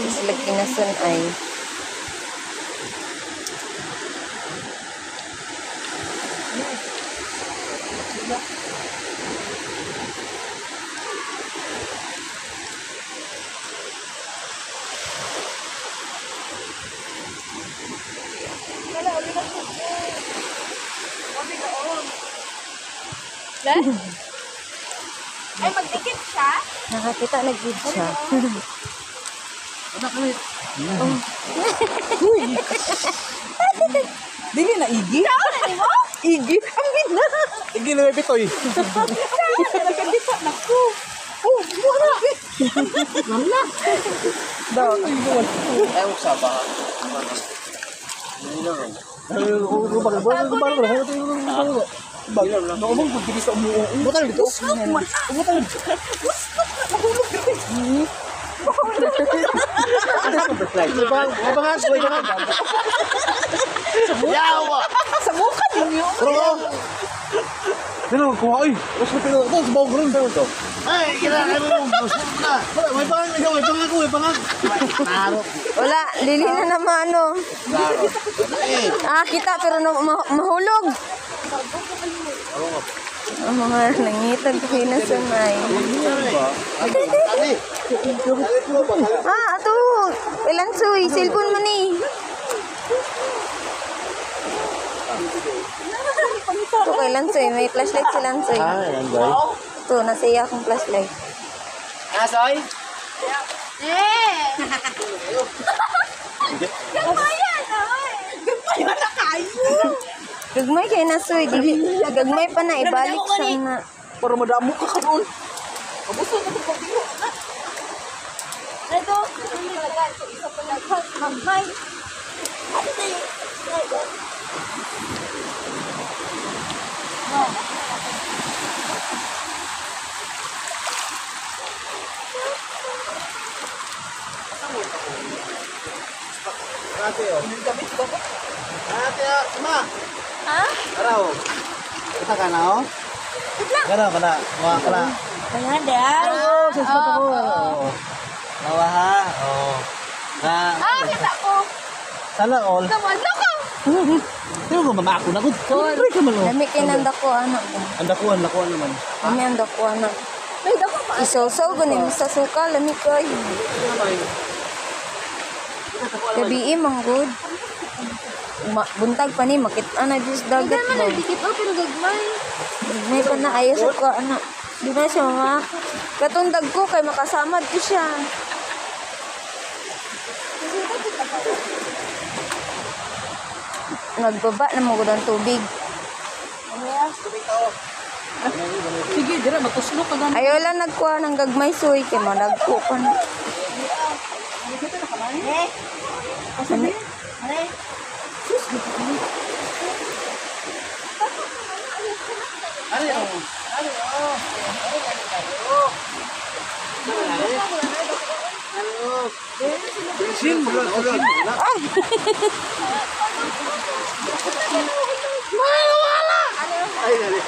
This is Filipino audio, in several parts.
Sila kinasun ay ay magdikit siya. nakakita nag-gid siya. Anak kami. Dili na igi. Igi. Ang gina. Igi na bitoy. Nagkandita na ko. Oh, wala. Wala. Daw. Ay, usaba. Yawa! Sa mukha ninyo. Pero kuha oy. Mas pero ito sa bawang gulong to. Ay, kailangan mo yung gusto na. May pangako. Taro. Wala, lili na naman ano. Taro. Eh, Kita pero mahulog. Ang mga nangitag ko kinasun ay. Ato. Ilan suy, cellphone mo ni. Ito kay Lansoy, may flashlight si Lansoy. yan ba? Ito, nasa iya akong flashlight. Asoy? Gagmayan na kayo. Gagmay kay Nasoy, gagmay pa na, ibalik sa na. Para madamo ka karon. Abuso na ito pagdilo. Ito, isa pa lang. Magmay. Ano na yun? Ate, oh. Ate, sama. Ha? Araw. Kita ka na, oh? Gano'n ka na. Mga ka na. Kaya dahil. Saspat ako. Mawa ha. Oh. Na. Kita ko. Sana all. Namanda ko. Pero kung mamako na ko. Sorry ka malo. Dami kinanda ko, anak. Andakuan naman. Dami anda ko, anak. May dako pa. Isosaw, ganin mo sa suka, lami kayo. Gabi manggod. Buntag pa ni, makita na Diyos dagat Hindi mo. man dikit o, pero gagmay. May pa na ayos ko, anak. Di na siya, mama. Katundag ko, kay makasamad ko siya. Nagbaba na mo ng tubig. Sige, dira matuslo ka gan. Ayaw lang nagkuha ng gagmay suy, kay managko pa na. Ano? Ano yun? Sin mo lang. Wala! Ay, dali.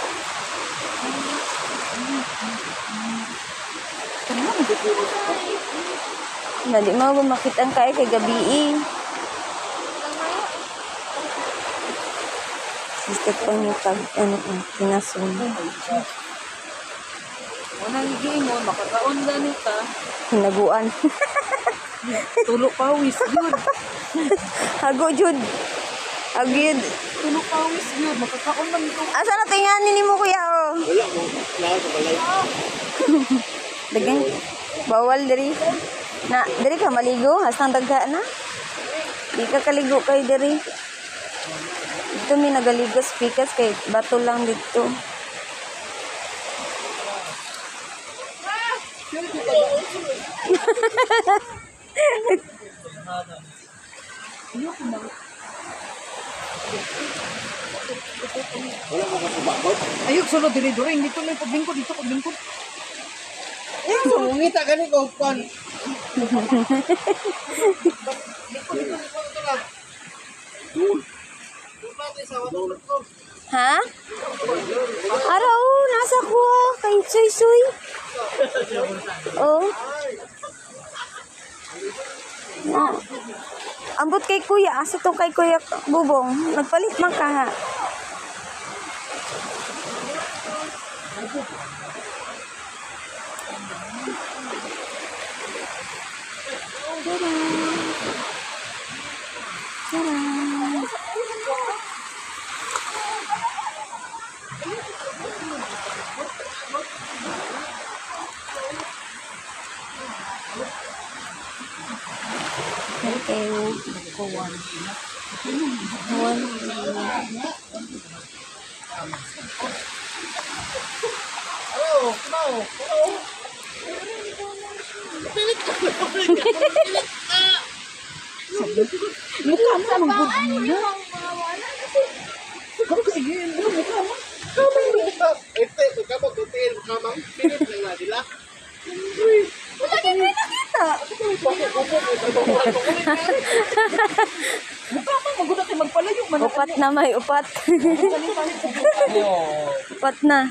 Hindi mo makita ang kaya kay gabi eh. Sister pa niya pag kinasun. Wala higi mo makakaon ganita. Hinaguan. Tulo pawis yun. Hago jud. Agyud. Tulo pawis yun. Makakaon man ito. Asa na tinganin ni mo kuya oh? Wala mo. Wala sa balay. Dagan bawal diri. Na diri ka maligo hastang dagha na. Di ka kaligo kay diri. Dito mi nagaligo sa pikas kay bato lang dito. Wala mo kasi bakot. Ayok sunod diri during dito may paglingkod dito paglingkod. Ngita gani ko pan. Ha? Araw, nasa ko kay Suy-suy. Oh. Oh. Ambot kay kuya. Asa to kay kuya Bubong. Nagpalit man ka ha. Okay, ko one. Mukha mo ang good mo na. Ako sige, mukha mo. Ito, kapag tutiin, kamang pinit lang na nila. Wala ka na nakita. Mukha mo, magulat kayo magpalayo. Upat na may upat. Upat na.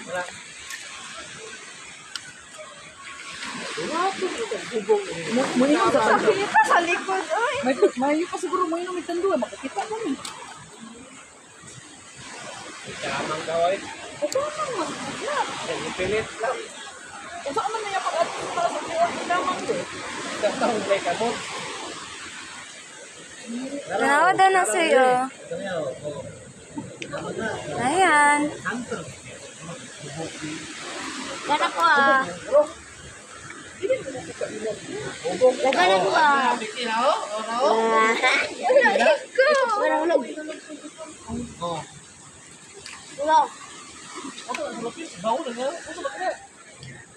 Mainom ka sa kita sa likod. May pa siguro mainom itando. Makikita mo ni. Kamang kaway. Pinit lang. Kung saan man niya pag-atos para sa buwan, lamang ko. Tatawag kay kamot. Tanawa daw na sa'yo. Ayan. Gana ko ah. Gana ko ah.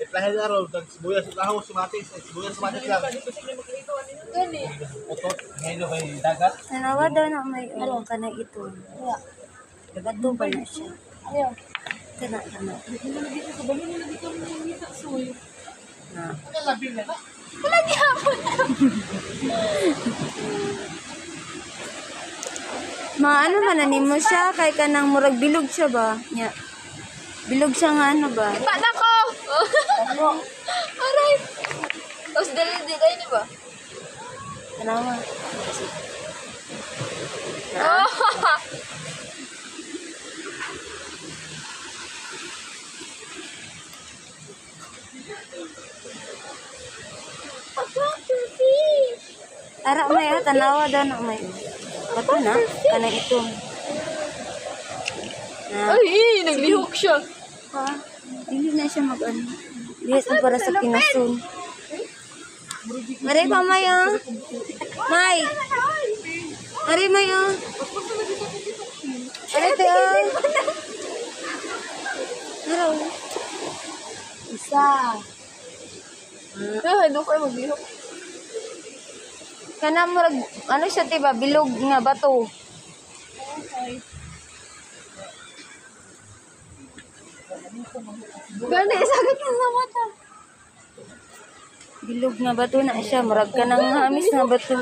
Itlahin na ron, sibuyas sa taho, sumatis lang. Utot, ngayon kay dagat. Tanawa daw na may ka na ito. Dabato pa na siya. Kana. Na. Maano man na nimo siya kay kanang murag bilog siya ba? Nya. Bilog siya nga ano ba? Pada ko! Aray! Tapos dali niyo ba? Tanawa. Oh! Ara may tanawa daw na may. Bato na kana ito. Na. Ay, naglihok siya. Ha? Hindi na siya mag-ano. Hindi ito para sa kinasun. Maray pa, May, oh. May. Maray, May, oh. Maray, te, oh. Maray. Isa. Ano kayo maglihok? Kana murag, ano siya, tiba, bilog nga bato. Gani, sakit na sa mata. Bilog nga bato na siya, murag ka nang hamis nga bato.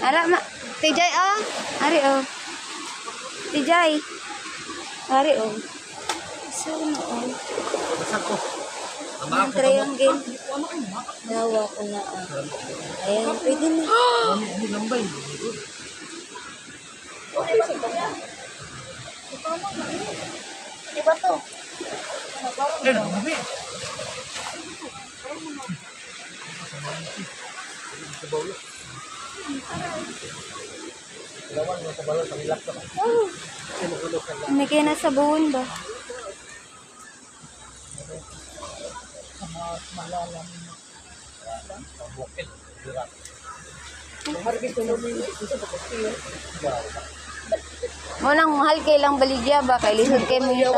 Ara, Tijay, oh. Ari, oh. Tijay. Ari, oh. So, oh. Ang triangle. Nawa ko na, ah. Ayan, pwede na. Diba to? May kaya nasa buwan ba? Walang mahal kay lang baligya ba? Kay lisod kay mo yun.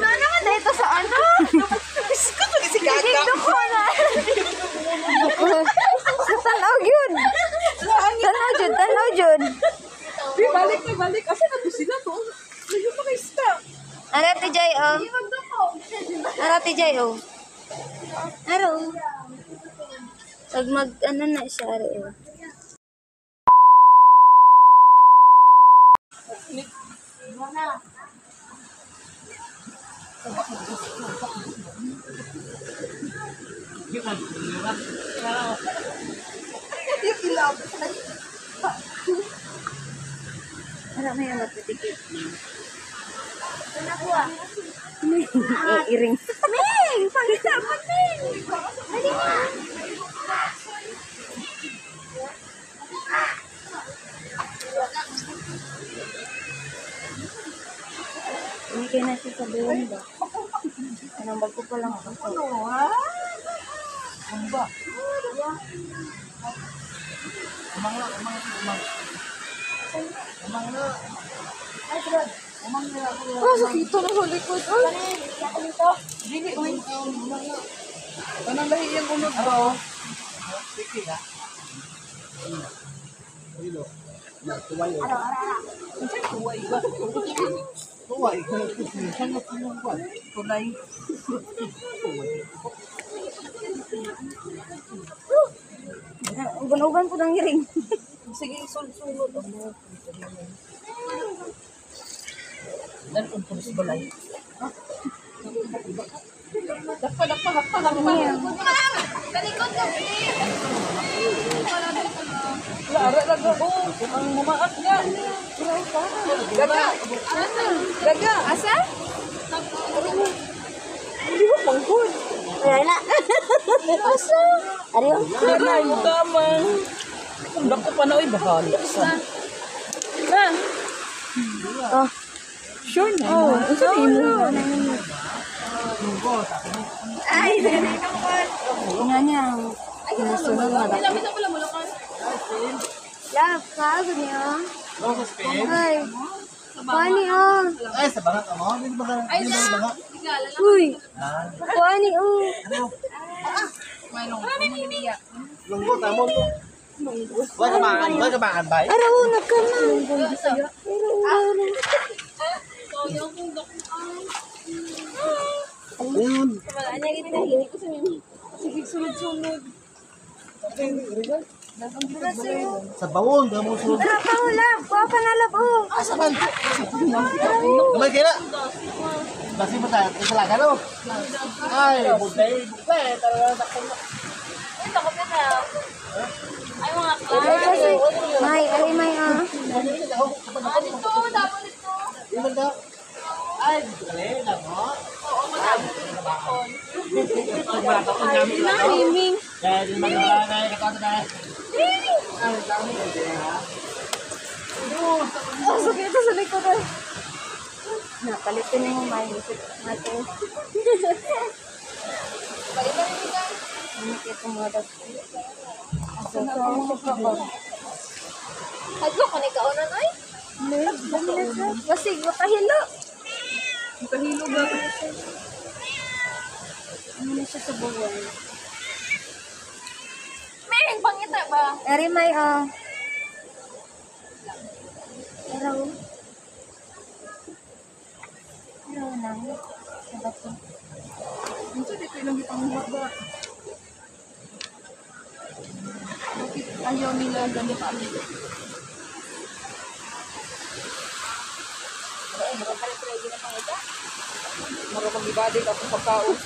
Na naman na ito sa ano? Si Kaka. Dito ko na. Tanaw yun. Tanaw yun. Balik. Asa na to sila to? Layo pa kay Ska. Arati Jay, oh. Arati Jay, oh. Aro. Pag mag, ano na siya, rin. Ano may matitikip? Iring. Ming! Pangita mo, Ming! Dali na! Hindi kayo nasa sabihin ba? Anong bago pa lang ako. Ah, sakito na sa likod. Dili, uy. Kanang lahi yung unod ba? Tuway. Sangat mo ba? Tunay. Ugan-ugan po ng iring. Sige, sulod. Dan umpun sa balay. Dakpa. Talikod ka, Lara. Oh, ang mamaat niya. Gaga, asa? Hindi mo pangkod. Wala na. Asa? Ariyo? Kanay, tama. Kung dako pa na, oy, bahala sa. Oh. Sure na. Oh, isa mo. Ay, dali ka mo. Nga niya. Sinusunod na dapat. Love, kaagod niya. Ano sa Spain? Ay. Kuani oh. Ay, sa bangat mo. Hindi ba ka? Hindi ba bangat? Uy. Kuani oh. Lunggo, tamo mo. Wala ka ba? Bay? Araw na ka na. Ayun. Sige, sunod-sunod. Sa bawon, damo sulod. Tara pa ulap. Kuha pa na lab oh. Asa man? Kamay kaya. Basi mo tayo, talaga no? Ay, buday, talaga takot. Ay kasi. May, alay may ah. Ilan daw? Ay, dali, damo. Miming. Kaya di maglalagay, katato na. Oh, sakit ito sa likod ay. Napalitin na yung may. Mate. Ano kito mga dog. So, Hadlo ko ni kaunan ay. Basig, makahilo. Kahilo ba? Ano na siya sa buwan? Ming, pangita ba? Eri may ah. Araw. Araw na. Sabat ko. Minsan di kayo lang ipanguha ba? Bakit ayaw nila ganito? Marapag-ibadi ka kung pagkaon.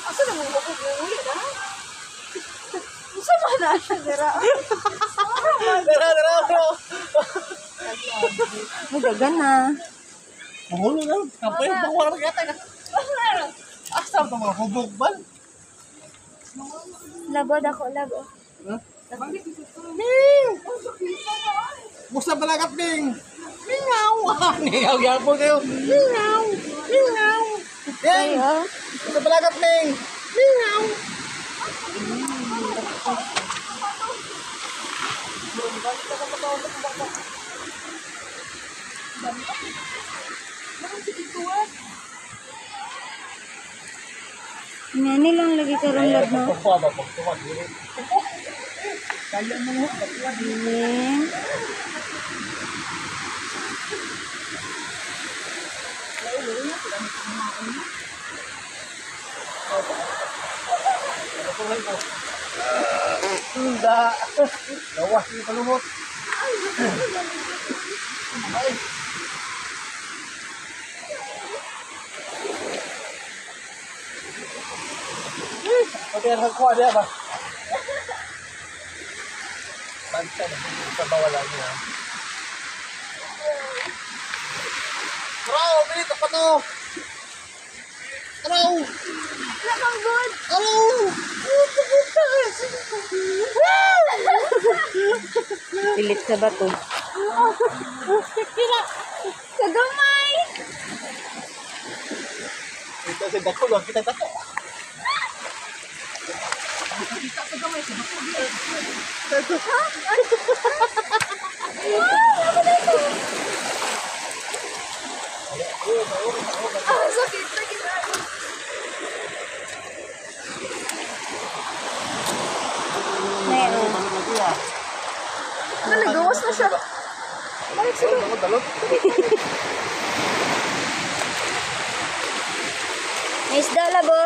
Asa na mo makukulit, ha? Isa ba na? Dira. Dara. Ay, dagan na. Mahulo na. Kapay, bawa na kaya tayo. Asa ito mga hubog ba? Labod ako, labo. Musta balagat, Bing? Mingaw! Mingaw, yapon kayo. Mingaw! Ay, Bing! oh. Musta balagat, Bing? Mingaw! Ngani lang lagi karong lab no. Pagkuha ba? Pagkuha. Kaya mo. Biling. Patuloy ko. Hindi. Gawas yung kalumot. Ay. Pati ang hagkuha niya ba? Bansa na. Sa bawalan niya. Bro, bilit ako to. Hello. Lakang good. Hello. Pilit sa bato. Kira. Kagamay. Ito si Dako lang kita tato. Ah, sakit. Sakit. Meron. Naligawas na siya. May isda labo.